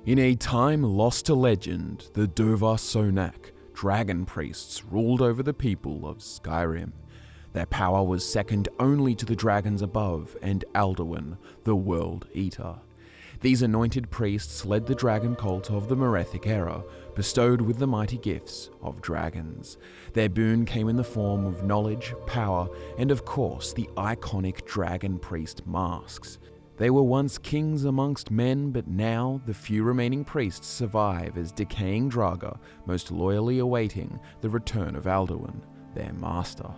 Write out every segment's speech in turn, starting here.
In a time lost to legend, the Sonak, dragon priests ruled over the people of Skyrim. Their power was second only to the dragons above and Alduin the World-Eater. These anointed priests led the dragon cult of the Merethic era, bestowed with the mighty gifts of dragons. Their boon came in the form of knowledge, power, and of course the iconic dragon priest masks. They were once kings amongst men, but now the few remaining priests survive as decaying Draga, most loyally awaiting the return of Alduin, their master.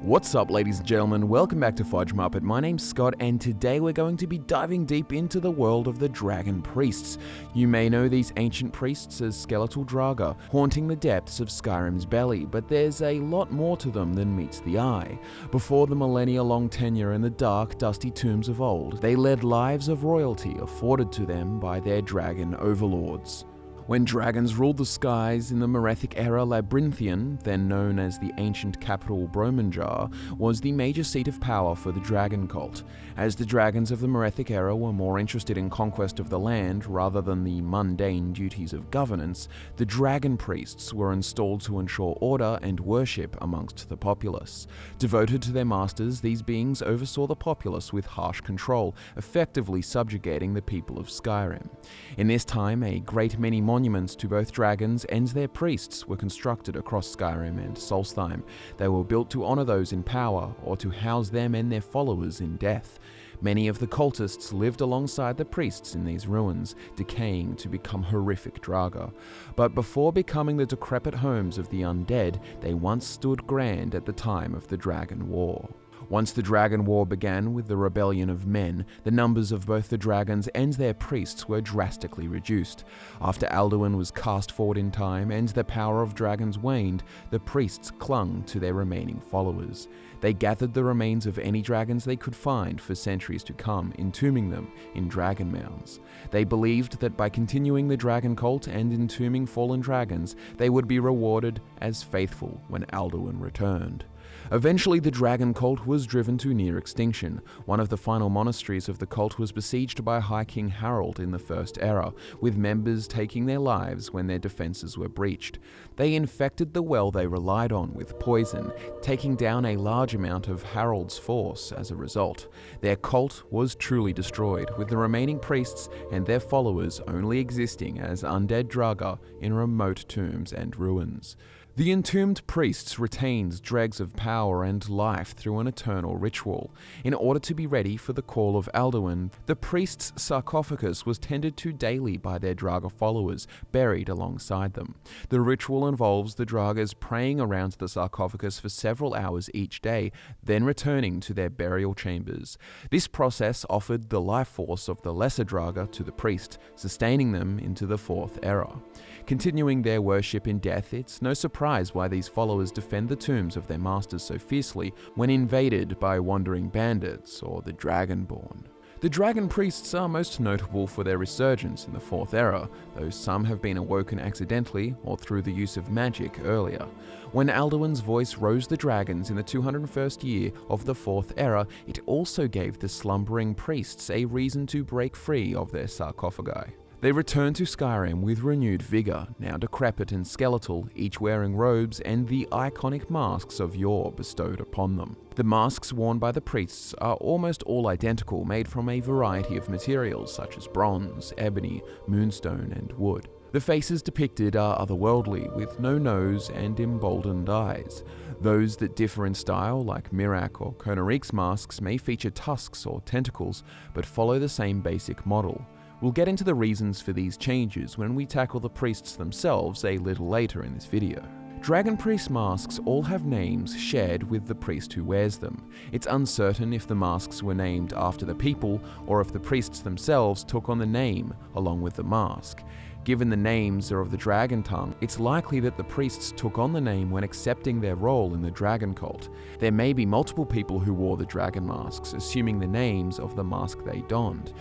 What's up, ladies and gentlemen? Welcome back to FudgeMuppet. My name's Scott, and today we're going to be diving deep into the world of the dragon priests. You may know these ancient priests as skeletal Draga, haunting the depths of Skyrim's belly, but there's a lot more to them than meets the eye. Before the millennia-long tenure in the dark, dusty tombs of old, they led lives of royalty afforded to them by their dragon overlords. When dragons ruled the skies in the Merethic era, Labyrinthian, then known as the ancient capital Bromjunaar, was the major seat of power for the dragon cult. As the dragons of the Merethic era were more interested in conquest of the land rather than the mundane duties of governance, the dragon priests were installed to ensure order and worship amongst the populace. Devoted to their masters, these beings oversaw the populace with harsh control, effectively subjugating the people of Skyrim. In this time, a great many monuments to both dragons and their priests were constructed across Skyrim and Solstheim. They were built to honor those in power or to house them and their followers in death. Many of the cultists lived alongside the priests in these ruins, decaying to become horrific Draga. But before becoming the decrepit homes of the undead, they once stood grand at the time of the Dragon War. Once the Dragon War began with the rebellion of men, the numbers of both the dragons and their priests were drastically reduced. After Alduin was cast forward in time and the power of dragons waned, the priests clung to their remaining followers. They gathered the remains of any dragons they could find for centuries to come, entombing them in dragon mounds. They believed that by continuing the dragon cult and entombing fallen dragons, they would be rewarded as faithful when Alduin returned. Eventually, the dragon cult was driven to near extinction. One of the final monasteries of the cult was besieged by High King Harald in the First Era, with members taking their lives when their defenses were breached. They infected the well they relied on with poison, taking down a large amount of Harald's force as a result. Their cult was truly destroyed, with the remaining priests and their followers only existing as undead Draga in remote tombs and ruins. The entombed priests retained dregs of power and life through an eternal ritual. In order to be ready for the call of Alduin, the priest's sarcophagus was tended to daily by their Draga followers, buried alongside them. The ritual involves the Dragas praying around the sarcophagus for several hours each day, then returning to their burial chambers. This process offered the life force of the lesser Draga to the priest, sustaining them into the Fourth Era. Continuing their worship in death, it's no surprise why these followers defend the tombs of their masters so fiercely when invaded by wandering bandits or the Dragonborn. The dragon priests are most notable for their resurgence in the Fourth Era, though some have been awoken accidentally or through the use of magic earlier. When Alduin's voice rose the dragons in the 201st year of the Fourth Era, it also gave the slumbering priests a reason to break free of their sarcophagi. They returned to Skyrim with renewed vigor, now decrepit and skeletal, each wearing robes and the iconic masks of yore bestowed upon them. The masks worn by the priests are almost all identical, made from a variety of materials such as bronze, ebony, moonstone, and wood. The faces depicted are otherworldly, with no nose and emboldened eyes. Those that differ in style, like Miraak or Konarik's masks, may feature tusks or tentacles, but follow the same basic model. We'll get into the reasons for these changes when we tackle the priests themselves a little later in this video. Dragon priest masks all have names shared with the priest who wears them. It's uncertain if the masks were named after the people or if the priests themselves took on the name along with the mask. Given the names are of the dragon tongue, it's likely that the priests took on the name when accepting their role in the dragon cult. There may be multiple people who wore the dragon masks, assuming the names of the mask they donned.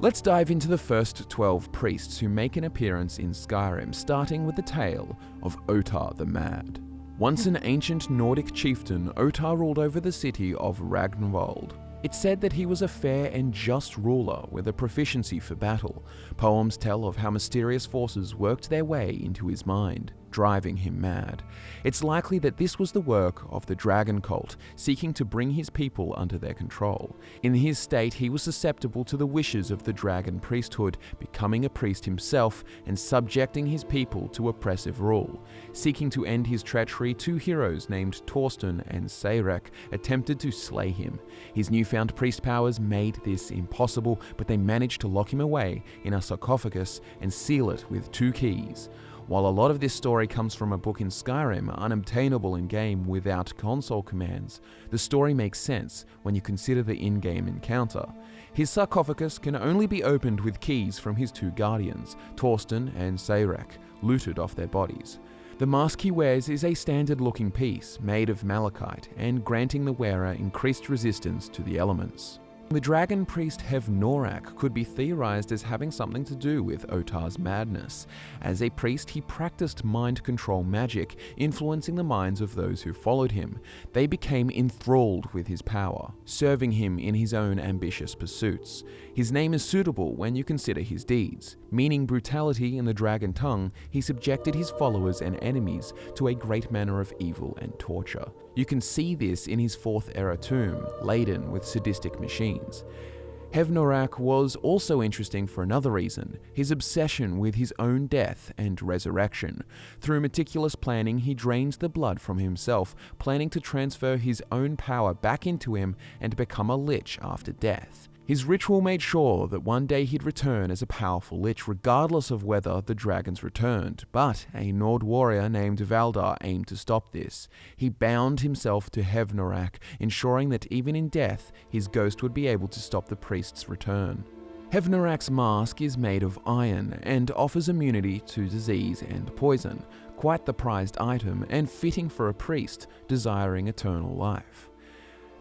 Let's dive into the first 12 priests who make an appearance in Skyrim, starting with the tale of Otar the Mad. Once an ancient Nordic chieftain, Otar ruled over the city of Ragnvold. It's said that he was a fair and just ruler with a proficiency for battle. Poems tell of how mysterious forces worked their way into his mind, driving him mad. It's likely that this was the work of the dragon cult, seeking to bring his people under their control. In his state, he was susceptible to the wishes of the dragon priesthood, becoming a priest himself and subjecting his people to oppressive rule. Seeking to end his treachery, two heroes named Thorsten and Sayrak attempted to slay him. His newfound priest powers made this impossible, but they managed to lock him away in a sarcophagus and seal it with 2 keys. While a lot of this story comes from a book in Skyrim, unobtainable in-game without console commands, the story makes sense when you consider the in-game encounter. His sarcophagus can only be opened with keys from his 2 guardians, Thorsten and Sayrak, looted off their bodies. The mask he wears is a standard-looking piece made of malachite and granting the wearer increased resistance to the elements. The dragon priest Hevnorak could be theorized as having something to do with Otar's madness. As a priest, he practiced mind control magic, influencing the minds of those who followed him. They became enthralled with his power, serving him in his own ambitious pursuits. His name is suitable when you consider his deeds. Meaning brutality in the dragon tongue, he subjected his followers and enemies to a great manner of evil and torture. You can see this in his 4th era tomb, laden with sadistic machines. Hevnorak was also interesting for another reason, his obsession with his own death and resurrection. Through meticulous planning, he drained the blood from himself, planning to transfer his own power back into him and become a lich after death. His ritual made sure that one day he'd return as a powerful lich regardless of whether the dragons returned, but a Nord warrior named Valdar aimed to stop this. He bound himself to Hevnorak, ensuring that even in death, his ghost would be able to stop the priest's return. Hevnorak's mask is made of iron and offers immunity to disease and poison, quite the prized item and fitting for a priest desiring eternal life.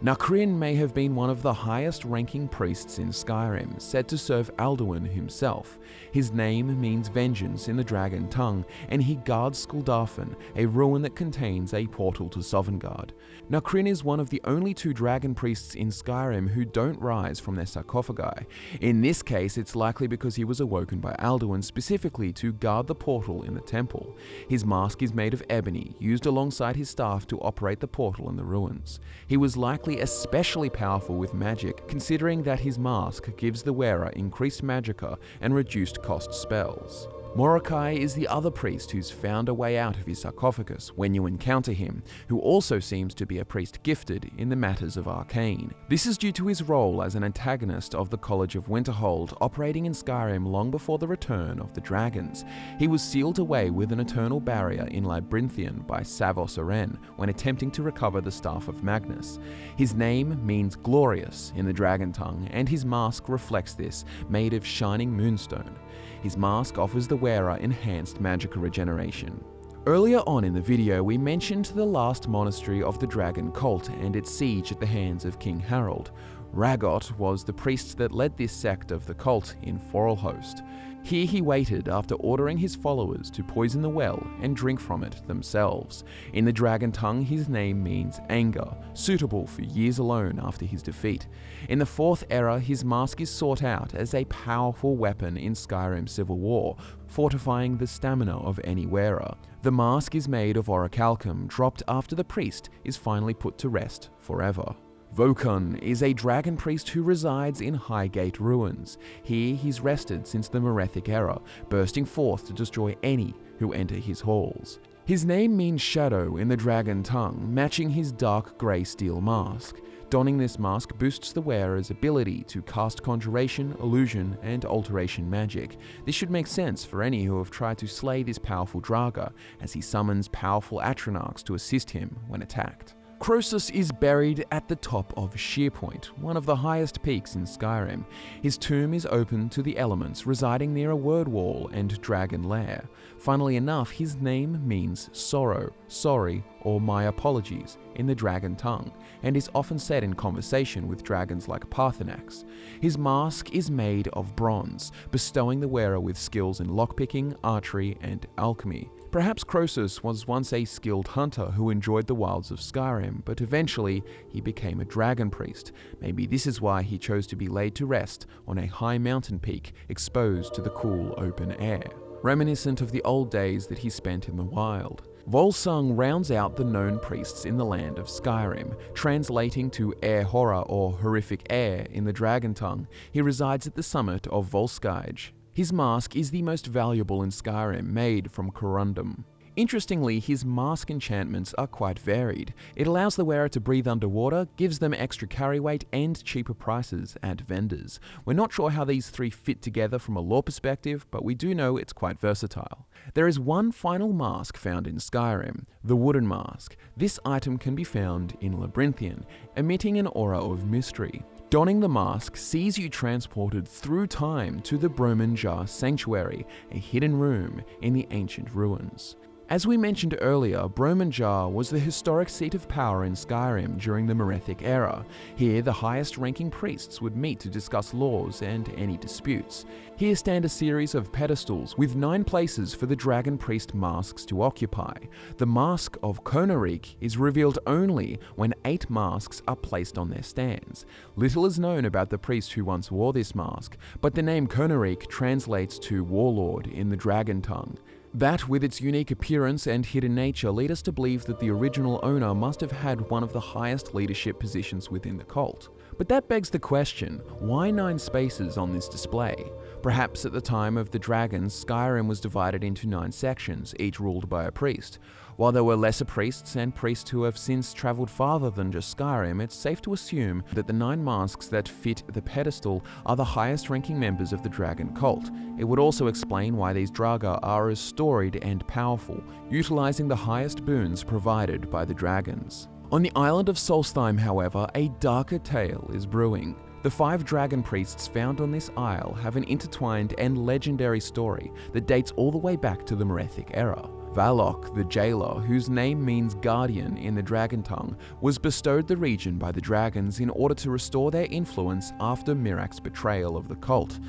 Nacrin may have been one of the highest-ranking priests in Skyrim, said to serve Alduin himself. His name means vengeance in the dragon tongue, and he guards Skuldafn, a ruin that contains a portal to Sovngarde. Nacrin is one of the only 2 dragon priests in Skyrim who don't rise from their sarcophagi. In this case, it's likely because he was awoken by Alduin specifically to guard the portal in the temple. His mask is made of ebony, used alongside his staff to operate the portal in the ruins. He was likely especially powerful with magic, considering that his mask gives the wearer increased magicka and reduced cost spells. Morokai is the other priest who's found a way out of his sarcophagus when you encounter him, who also seems to be a priest gifted in the matters of arcane. This is due to his role as an antagonist of the College of Winterhold, operating in Skyrim long before the return of the dragons. He was sealed away with an eternal barrier in Labyrinthian by Savos Aren when attempting to recover the Staff of Magnus. His name means glorious in the dragon tongue, and his mask reflects this, made of shining moonstone. His mask offers the wearer enhanced magicka regeneration. Earlier on in the video, we mentioned the last monastery of the dragon cult and its siege at the hands of King Harold. Ragot was the priest that led this sect of the cult in Forelhost. Here he waited after ordering his followers to poison the well and drink from it themselves. In the dragon tongue, his name means anger, suitable for years alone after his defeat. In the 4th era, his mask is sought out as a powerful weapon in Skyrim Civil War, fortifying the stamina of any wearer. The mask is made of orichalcum, dropped after the priest is finally put to rest forever. Vokun is a dragon priest who resides in Highgate ruins. Here he's rested since the Merethic era, bursting forth to destroy any who enter his halls. His name means shadow in the dragon tongue, matching his dark grey steel mask. Donning this mask boosts the wearer's ability to cast conjuration, illusion, and alteration magic. This should make sense for any who have tried to slay this powerful Draga, as he summons powerful Atronachs to assist him when attacked. Krosis is buried at the top of Sheerpoint, one of the highest peaks in Skyrim. His tomb is open to the elements, residing near a word wall and dragon lair. Funnily enough, his name means sorrow, sorry, or my apologies in the dragon tongue, and is often said in conversation with dragons like Parthenax. His mask is made of bronze, bestowing the wearer with skills in lockpicking, archery, and alchemy. Perhaps Krosis was once a skilled hunter who enjoyed the wilds of Skyrim, but eventually he became a dragon priest. Maybe this is why he chose to be laid to rest on a high mountain peak exposed to the cool open air, reminiscent of the old days that he spent in the wild. Volsung rounds out the known priests in the land of Skyrim, translating to air horror or horrific air in the dragon tongue. He resides at the summit of Volskyj. His mask is the most valuable in Skyrim, made from corundum. Interestingly, his mask enchantments are quite varied. It allows the wearer to breathe underwater, gives them extra carry weight, and cheaper prices at vendors. We're not sure how these three fit together from a lore perspective, but we do know it's quite versatile. There is one final mask found in Skyrim, the Wooden Mask. This item can be found in Labyrinthian, emitting an aura of mystery. Donning the mask sees you transported through time to the Bromjunaar Sanctuary, a hidden room in the ancient ruins. As we mentioned earlier, Bromjunaar was the historic seat of power in Skyrim during the Merethic era. Here, the highest-ranking priests would meet to discuss laws and any disputes. Here stand a series of pedestals with 9 places for the dragon priest masks to occupy. The mask of Hevnorak is revealed only when 8 masks are placed on their stands. Little is known about the priest who once wore this mask, but the name Hevnorak translates to warlord in the dragon tongue. That, with its unique appearance and hidden nature, lead us to believe that the original owner must have had one of the highest leadership positions within the cult. But that begs the question, why 9 spaces on this display? Perhaps at the time of the dragons, Skyrim was divided into 9 sections, each ruled by a priest. While there were lesser priests and priests who have since travelled farther than just Skyrim, it's safe to assume that the 9 masks that fit the pedestal are the highest-ranking members of the dragon cult. It would also explain why these Draga are as storied and powerful, utilising the highest boons provided by the dragons. On the island of Solstheim, however, a darker tale is brewing. The 5 dragon priests found on this isle have an intertwined and legendary story that dates all the way back to the Merethic era. Valok, the jailer, whose name means guardian in the dragon tongue, was bestowed the region by the dragons in order to restore their influence after Miraak's betrayal of the cult.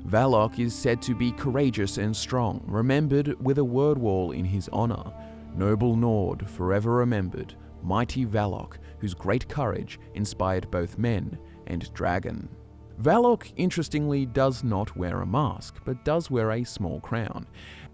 Valok is said to be courageous and strong, remembered with a word wall in his honor. Noble Nord, forever remembered, mighty Valok, whose great courage inspired both men and dragon. Valok, interestingly, does not wear a mask, but does wear a small crown.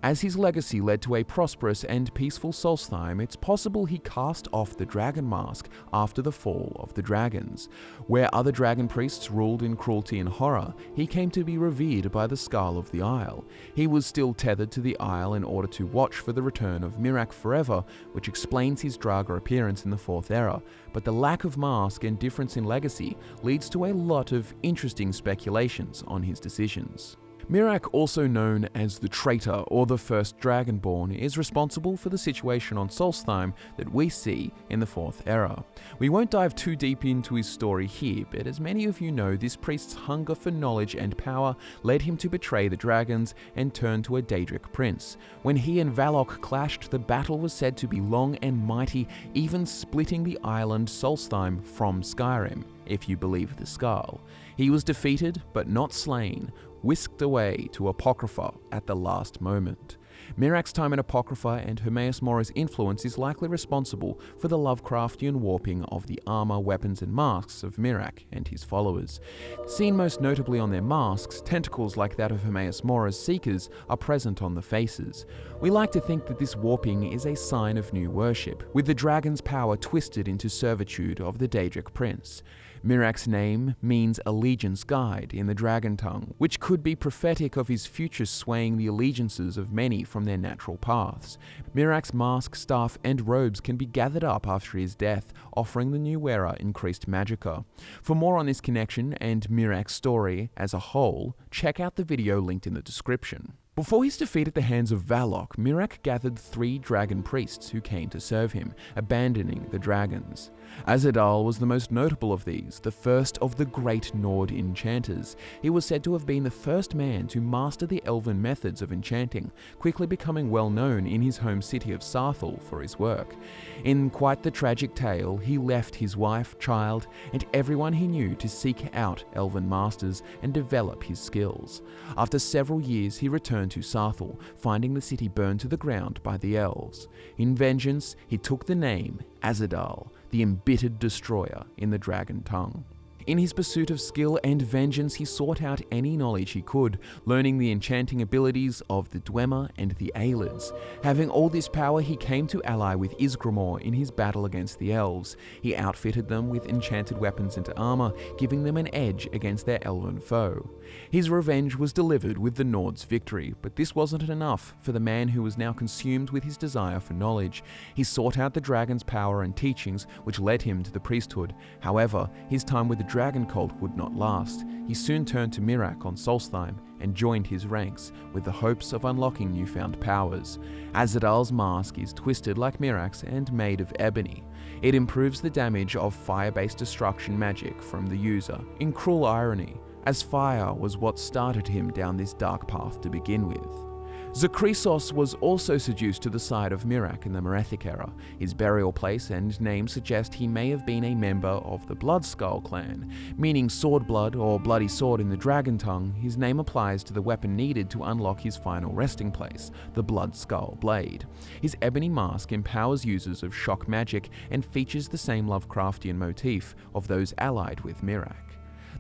As his legacy led to a prosperous and peaceful Solstheim, it's possible he cast off the dragon mask after the fall of the dragons. Where other dragon priests ruled in cruelty and horror, he came to be revered by the Skull of the Isle. He was still tethered to the Isle in order to watch for the return of Miraak forever, which explains his Draga appearance in the 4th era, but the lack of mask and difference in legacy leads to a lot of interesting speculations on his decisions. Miraak, also known as the Traitor or the First Dragonborn, is responsible for the situation on Solstheim that we see in the 4th era. We won't dive too deep into his story here, but as many of you know, this priest's hunger for knowledge and power led him to betray the dragons and turn to a Daedric prince. When he and Valok clashed, the battle was said to be long and mighty, even splitting the island Solstheim from Skyrim, if you believe the Skull. He was defeated, but not slain, whisked away to Apocrypha at the last moment. Miraak's time in Apocrypha and Hermaeus Mora's influence is likely responsible for the Lovecraftian warping of the armor, weapons, and masks of Miraak and his followers. Seen most notably on their masks, tentacles like that of Hermaeus Mora's Seekers are present on the faces. We like to think that this warping is a sign of new worship, with the dragon's power twisted into servitude of the Daedric prince. Miraak's name means allegiance guide in the dragon tongue, which could be prophetic of his future swaying the allegiances of many from their natural paths. Miraak's mask, staff, and robes can be gathered up after his death, offering the new wearer increased magicka. For more on this connection and Miraak's story as a whole, check out the video linked in the description. Before his defeat at the hands of Valok, Miraak gathered 3 dragon priests who came to serve him, abandoning the dragons. Azadal was the most notable of these, the first of the great Nord enchanters. He was said to have been the first man to master the elven methods of enchanting, quickly becoming well known in his home city of Sarthal for his work. In quite the tragic tale, he left his wife, child, and everyone he knew to seek out elven masters and develop his skills. After several years, he returned to Sarthal, finding the city burned to the ground by the elves. In vengeance, he took the name Azadal, the embittered destroyer in the dragon tongue. In his pursuit of skill and vengeance, he sought out any knowledge he could, learning the enchanting abilities of the Dwemer and the Aelids. Having all this power, he came to ally with Ysgramor in his battle against the elves. He outfitted them with enchanted weapons and armor, giving them an edge against their elven foe. His revenge was delivered with the Nord's victory, but this wasn't enough for the man who was now consumed with his desire for knowledge. He sought out the dragon's power and teachings, which led him to the priesthood. However, his time with the dragon cult would not last. He soon turned to Miraak on Solstheim and joined his ranks, with the hopes of unlocking newfound powers. Azadal's mask is twisted like Miraak's and made of ebony. It improves the damage of fire-based destruction magic from the user, in cruel irony, as fire was what started him down this dark path to begin with. Zakrisos was also seduced to the side of Miraak in the Merethic era. His burial place and name suggest he may have been a member of the Bloodskull clan. Meaning sword blood or bloody sword in the dragon tongue, his name applies to the weapon needed to unlock his final resting place, the Bloodskull blade. His ebony mask empowers users of shock magic and features the same Lovecraftian motif of those allied with Miraak.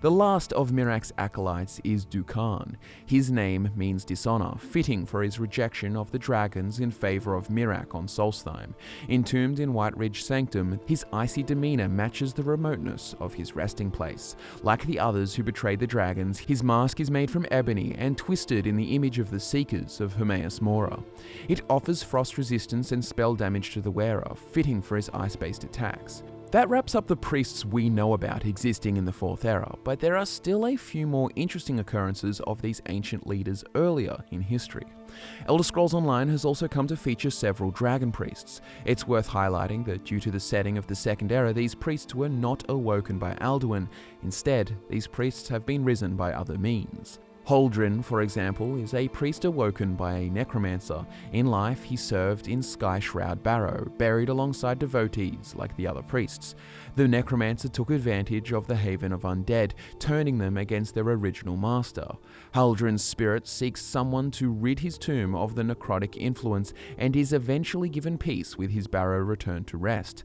The last of Miraak's acolytes is Dukan. His name means dishonor, fitting for his rejection of the dragons in favor of Miraak on Solstheim. Entombed in White Ridge Sanctum, his icy demeanor matches the remoteness of his resting place. Like the others who betrayed the dragons, his mask is made from ebony and twisted in the image of the Seekers of Hermaeus Mora. It offers frost resistance and spell damage to the wearer, fitting for his ice-based attacks. That wraps up the priests we know about existing in the 4th era, but there are still a few more interesting occurrences of these ancient leaders earlier in history. Elder Scrolls Online has also come to feature several dragon priests. It's worth highlighting that due to the setting of the 2nd era, these priests were not awoken by Alduin. Instead, these priests have been risen by other means. Holdren, for example, is a priest awoken by a necromancer. In life, he served in Sky Shroud Barrow, buried alongside devotees like the other priests. The necromancer took advantage of the Haven of Undead, turning them against their original master. Holdren's spirit seeks someone to rid his tomb of the necrotic influence and is eventually given peace with his barrow returned to rest.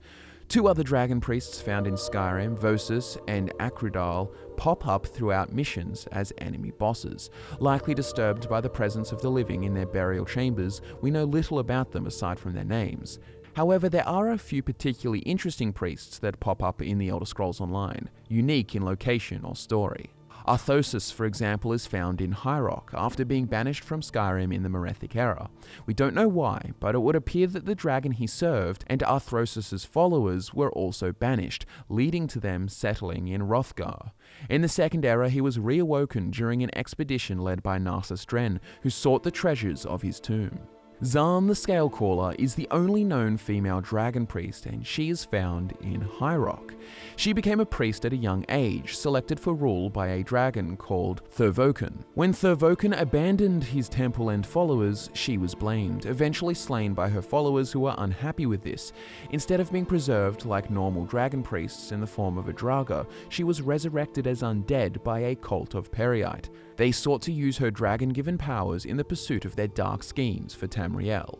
2 other dragon priests found in Skyrim, Vosus and Akridal, pop up throughout missions as enemy bosses. Likely disturbed by the presence of the living in their burial chambers, we know little about them aside from their names. However, there are a few particularly interesting priests that pop up in the Elder Scrolls Online, unique in location or story. Arthosis, for example, is found in High Rock after being banished from Skyrim in the Merethic era. We don't know why, but it would appear that the dragon he served and Arthrosis's followers were also banished, leading to them settling in Hrothgar. In the 2nd era, he was reawoken during an expedition led by Narsis Dren, who sought the treasures of his tomb. Zaan the Scalecaller is the only known female dragon priest, and she is found in High Rock. She became a priest at a young age, selected for rule by a dragon called Vokun. When Vokun abandoned his temple and followers, she was blamed, eventually slain by her followers who were unhappy with this. Instead of being preserved like normal dragon priests in the form of a Draga, she was resurrected as undead by a cult of Periite. They sought to use her dragon-given powers in the pursuit of their dark schemes for Tamriel.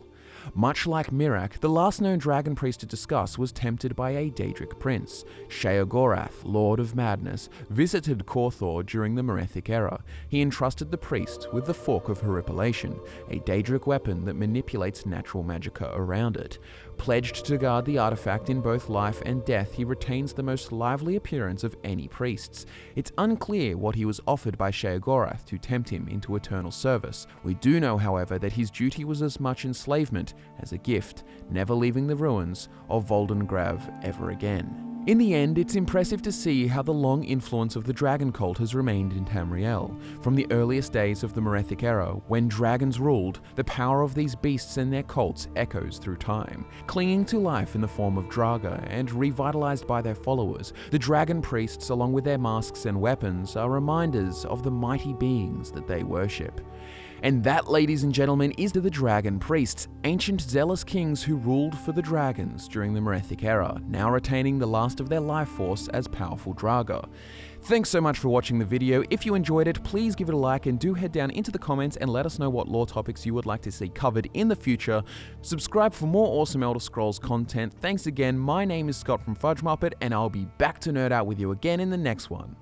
Much like Miraak, the last known dragon priest to discuss was tempted by a Daedric prince. Sheogorath, Lord of Madness, visited Korthor during the Merethic era. He entrusted the priest with the Fork of Horripilation, a Daedric weapon that manipulates natural magicka around it. Pledged to guard the artifact in both life and death, he retains the most lively appearance of any priests. It's unclear what he was offered by Sheogorath to tempt him into eternal service. We do know, however, that his duty was as much enslavement as a gift, never leaving the ruins of Voldengrav ever again. In the end, it's impressive to see how the long influence of the dragon cult has remained in Tamriel. From the earliest days of the Merethic era, when dragons ruled, the power of these beasts and their cults echoes through time. Clinging to life in the form of Draga and revitalized by their followers, the dragon priests, along with their masks and weapons, are reminders of the mighty beings that they worship. And that, ladies and gentlemen, is the Dragon Priests, ancient zealous kings who ruled for the dragons during the Merethic era, now retaining the last of their life force as powerful Draga. Thanks so much for watching the video. If you enjoyed it, please give it a like and do head down into the comments and let us know what lore topics you would like to see covered in the future. Subscribe for more awesome Elder Scrolls content. Thanks again, my name is Scott from FudgeMuppet, and I'll be back to nerd out with you again in the next one.